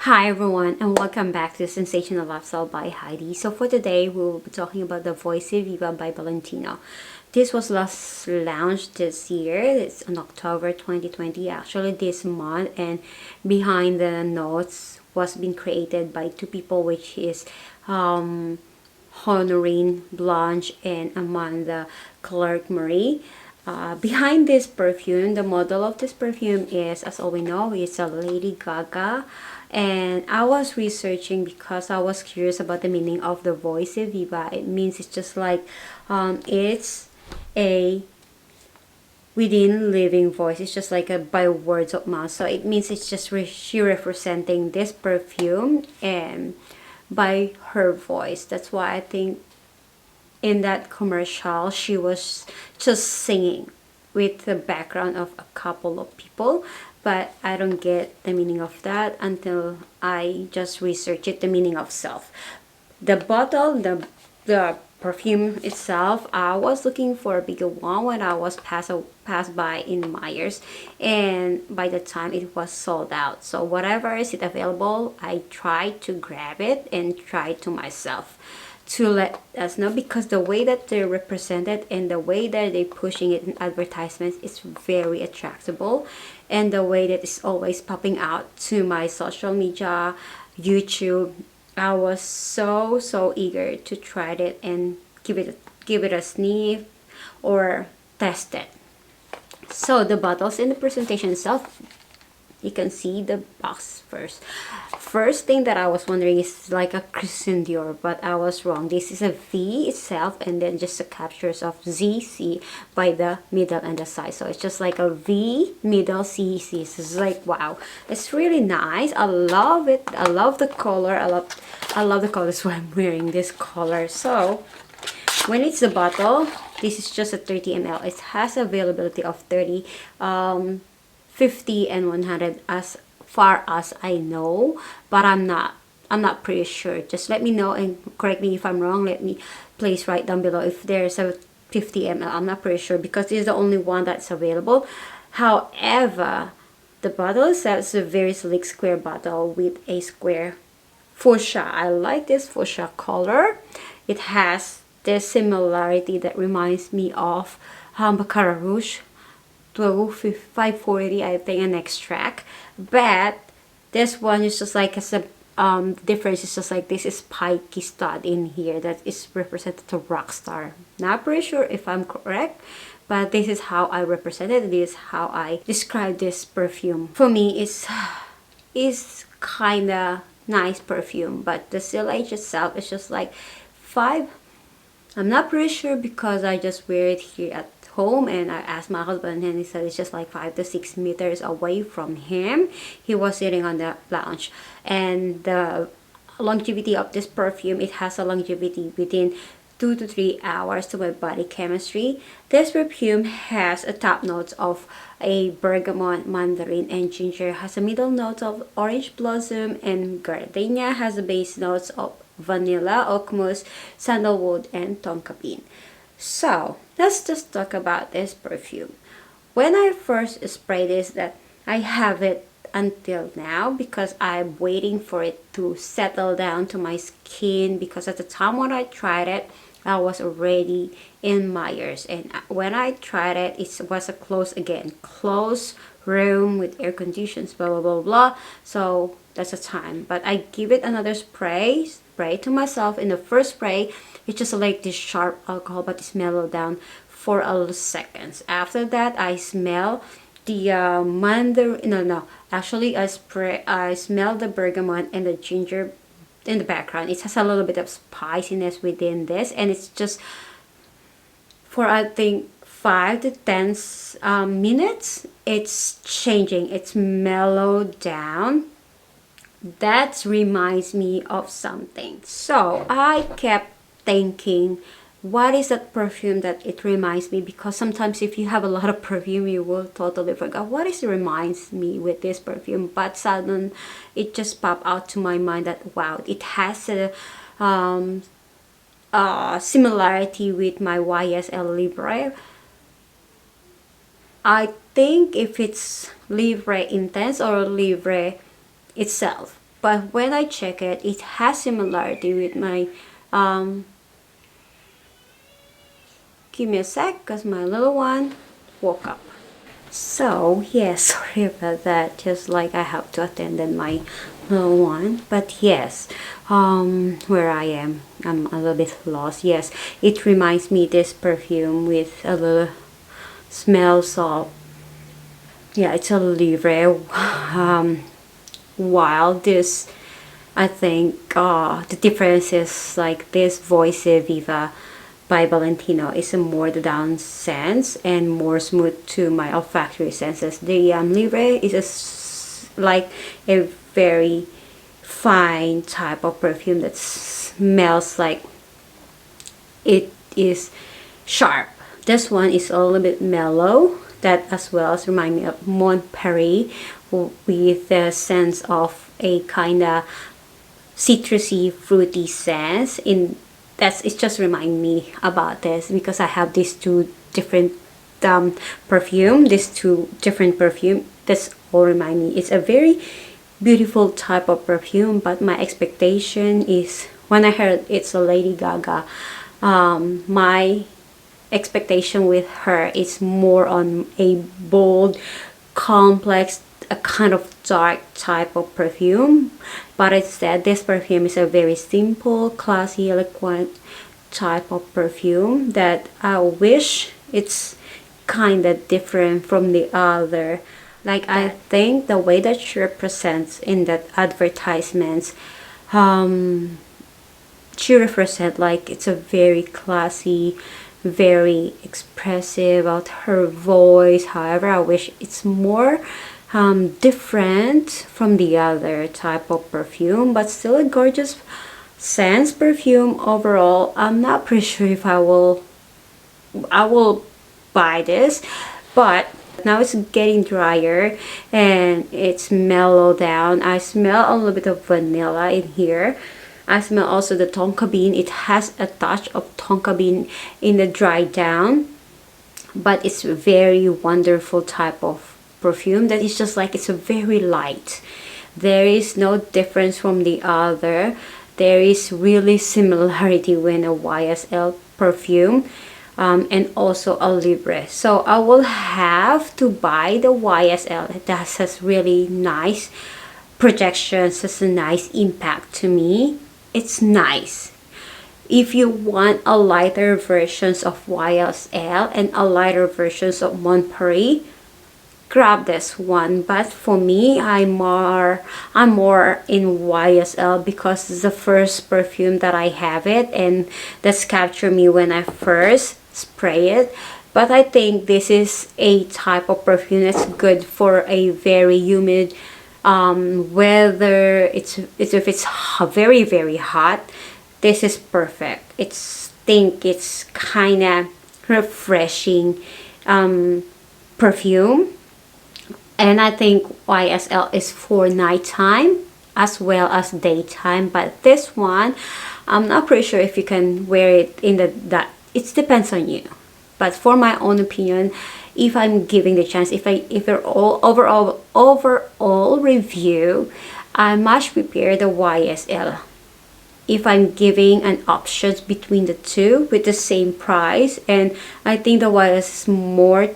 Hi everyone, and welcome back to Sensational Lifestyle by Heidi. So for today we will be talking about the Voce Viva by Valentino. This was last launched this year. It's on October 2020, actually this month, and behind the notes was being created by two people, which is Honorine Blanche and Amanda Clark Marie. Behind this perfume, the model of this perfume is, as all we know, it's a Lady Gaga. And I was researching because I was curious about the meaning of the Voce Viva. It means it's just like, it's a within living voice. It's just like a by words of mouth. So it means it's just she representing this perfume and by her voice. That's why I think in that commercial she was just singing with the background of a couple of people, but I don't get the meaning of that until I just research it, the meaning of self. The bottle, the perfume itself, I was looking for a bigger one when I was pass by in Myers, and by the time it was sold out. So whatever is it available, I tried to grab it and try to myself to let us know, because the way that they represent it and the way that they're pushing it in advertisements is very attractable, and the way that it's always popping out to my social media, YouTube, I was so eager to try it and give it a sniff or test it. So the bottles in the presentation itself, you can see the box first. First thing that I was wondering is like a Christian Dior, but I was wrong. This is a V itself, and then just the captures of ZC by the middle and the side. So it's just like a V middle CC. So it's like, wow, it's really nice. I love it. I love the color. I love the color. That's why I'm wearing this color. So when it's the bottle, this is just a 30 ml. It has availability of 30, 50 and 100 as far as I know, but I'm not pretty sure. Just let me know and correct me if I'm wrong. Let me please write down below if there's a 50 ml. I'm not pretty sure because this is the only one that's available. However, the bottle itself is a very sleek square bottle with a square fuchsia. I like this fuchsia color. It has this similarity that reminds me of Baccarat Rouge 540, I think, an extract, but this one is just like as a difference is just like this is spiky stud in here that is represented to rock star. Not pretty sure if I'm correct, but this is how I represent it. This is how I describe this perfume. For me, it's kind of nice perfume, but the seal age itself is just like 5. I'm not pretty sure because I just wear it here at home, and I asked my husband and he said it's just like 5 to 6 meters away from him. He was sitting on the lounge, and the longevity of this perfume, it has a longevity within 2 to 3 hours to my body chemistry. This perfume has a top notes of a bergamot, mandarin, and ginger. Has a middle notes of orange blossom and gardenia. Has a base notes of vanilla, oak moss, sandalwood, and tonka bean. So let's just talk about this perfume. When I first sprayed this, that I have it until now because I'm waiting for it to settle down to my skin, because at the time when I tried it, I was already in Myers, and when I tried it, it was a closed room with air conditions, blah blah blah blah. So that's the time, but I give it another spray to myself. In the first spray, it's just like this sharp alcohol, but it's mellowed down for a little seconds. After that, I smell the mandarin. No, actually, I smell the bergamot and the ginger in the background. It has a little bit of spiciness within this, and it's just for I think 5 to 10 minutes. It's changing. It's mellowed down. That reminds me of something. So I kept thinking, what is that perfume that it reminds me? Because sometimes if you have a lot of perfume, you will totally forget what is it reminds me with this perfume. But suddenly it just popped out to my mind that wow, it has a similarity with my YSL Libre. I think if it's Libre Intense or Libre itself. but when I check it, it has similarity with my give me a sec because my little one woke up. So yes, sorry about that, just like I have to attend to my little one. But yes, where I am, I'm a little bit lost. Yes, it reminds me this perfume with a little smells of, yeah, it's a libre. While this, I think the difference is like this Voce Viva by Valentino is a more down sense and more smooth to my olfactory senses. The Libre is like a very fine type of perfume that smells like it is sharp. This one is a little bit mellow, that as well as remind me of Mon Paris with the sense of a kind of citrusy fruity sense. In that's, it just remind me about this because I have these two different perfume, that's all remind me. It's a very beautiful type of perfume, but my expectation is when I heard it's a Lady Gaga, my expectation with her is more on a bold, complex, a kind of dark type of perfume. But instead, this perfume is a very simple, classy, eloquent type of perfume that I wish it's kind of different from the other. Like, I think the way that she represents in that advertisements, she represents like it's a very classy, very expressive about her voice. However, I wish it's more different from the other type of perfume, but still a gorgeous scent perfume overall. I'm not pretty sure if I will buy this, but now it's getting drier and it's mellowed down. I smell a little bit of vanilla in here. I smell also the tonka bean. It has a touch of tonka bean in the dry down, but it's a very wonderful type of perfume that is just like, it's a very light. There is no difference from the other. There is really similarity when a YSL perfume and also a Libre. So I will have to buy the YSL. That has really nice projections, has a nice impact to me. It's nice. If you want a lighter versions of YSL and a lighter versions of Mon Paris, grab this one. But for me, I'm more in YSL because it's the first perfume that I have it and that's captured me when I first spray it. But I think this is a type of perfume that's good for a very humid weather. It's if it's very, very hot, this is perfect. It's kind of refreshing perfume. And I think YSL is for nighttime as well as daytime. But this one, I'm not pretty sure if you can wear it in that. It depends on you. But for my own opinion, if I'm giving the chance, if overall review, I much prefer the YSL. If I'm giving an options between the two with the same price, and I think the YSL is more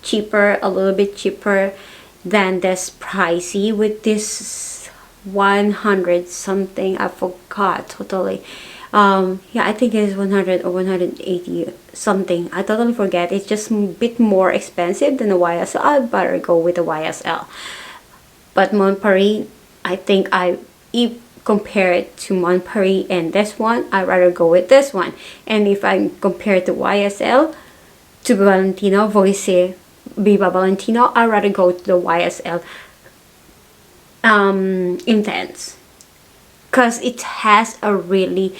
cheaper, a little bit cheaper than this pricey with this 100 something, I forgot totally. Yeah, I think it is 100 or 180 something, I totally forget. It's just a bit more expensive than the YSL. I'd better go with the YSL. But Mon Paris, I think if compare it to Mon Paris and this one, I'd rather go with this one. And if I compare the YSL to Valentino, Voce Viva Valentino, I'd rather go to the YSL Intense, because it has a really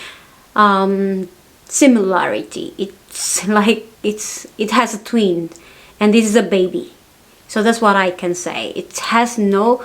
similarity. It's like it has a twin, and this is a baby. So that's what I can say. It has no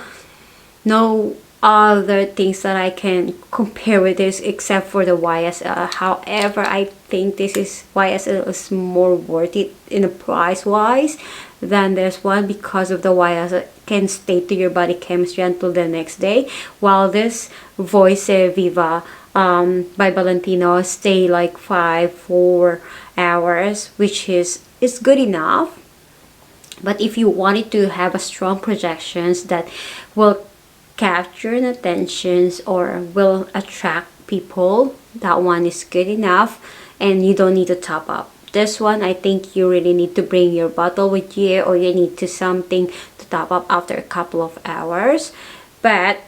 other things that I can compare with this except for the YSL. However, I think this is YSL is more worth it in the price wise than this one because of the YSL can stay to your body chemistry until the next day, while this Voce Viva by Valentino stay like 4 hours, which is good enough. But if you wanted to have a strong projections that will capture an attentions or will attract people, that one is good enough, and you don't need to top up. This one, I think you really need to bring your bottle with you, or you need to something to top up after a couple of hours. But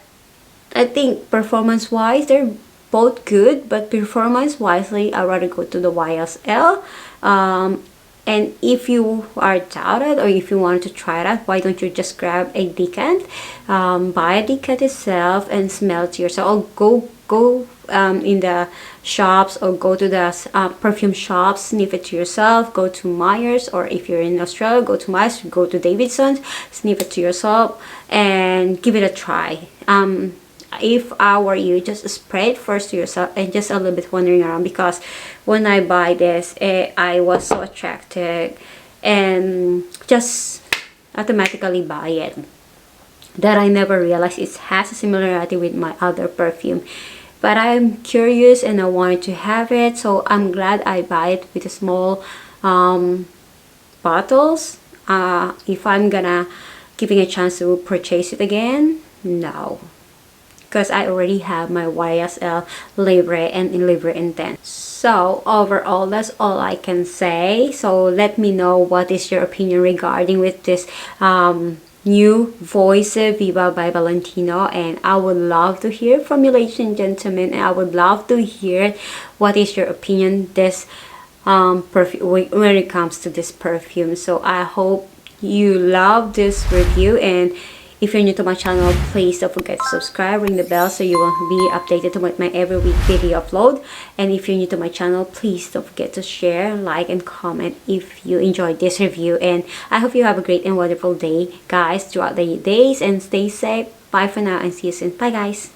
I think performance wise, they're both good, but performance wisely, I'd rather go to the YSL. And if you are doubted, or if you want to try that, why don't you just grab a decant, buy a decant itself and smell it to yourself, or go in the shops, or go to the perfume shops, sniff it to yourself, go to Myers, or if you're in Australia, go to Myers, go to Davidson's, sniff it to yourself and give it a try. If I were you, just spray it first to yourself and just a little bit wandering around, because when I buy this, I was so attracted and just automatically buy it, that I never realized it has a similarity with my other perfume. But I'm curious and I wanted to have it, so I'm glad I buy it with a small bottles. If I'm gonna giving a chance to purchase it again, no, because I already have my YSL Libre and Libre Intense. So overall, that's all I can say. So let me know what is your opinion regarding with this new Voce Viva by Valentino, and I would love to hear from you, ladies and gentlemen, and I would love to hear what is your opinion this perfume when it comes to this perfume. So I hope you love this review, and if you're new to my channel, please don't forget to subscribe, ring the bell so you will be updated with my every week video upload. And if you're new to my channel, please don't forget to share, like, and comment if you enjoyed this review. And I hope you have a great and wonderful day, guys, throughout the days, and stay safe. Bye for now and see you soon. Bye, guys.